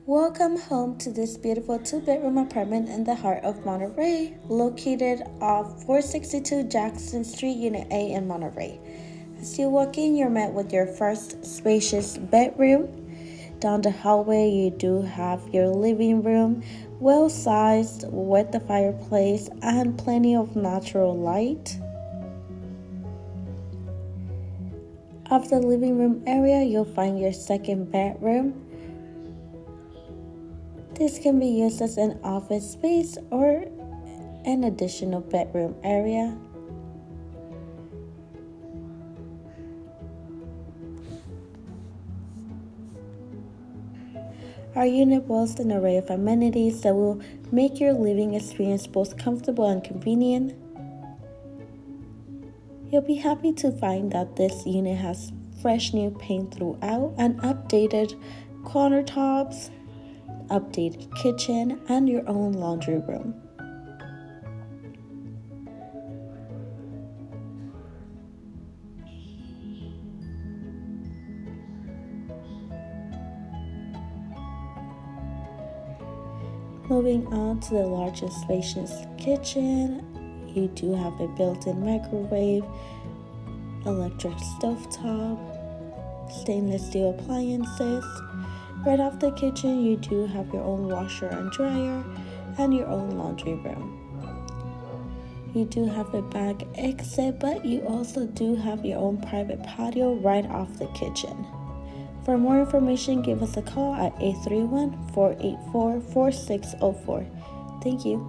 Welcome home to this beautiful 2-bedroom apartment in the heart of Monterey, located off 462 Jackson Street, Unit A in Monterey. As you walk in, you're met with your first spacious bedroom. Down the hallway, you do have your living room, well-sized with the fireplace and plenty of natural light. Of the living room area, you'll find your second bedroom. This can be used as an office space or an additional bedroom area. Our unit boasts an array of amenities that will make your living experience both comfortable and convenient. You'll be happy to find that this unit has fresh new paint throughout and updated countertops, updated kitchen, and your own laundry room. Moving on to the large and spacious kitchen, you do have a built-in microwave, electric stovetop, stainless steel appliances. Right off the kitchen, you do have your own washer and dryer and your own laundry room. You do have a back exit, but you also do have your own private patio right off the kitchen. For more information, give us a call at 831-484-4604. Thank you.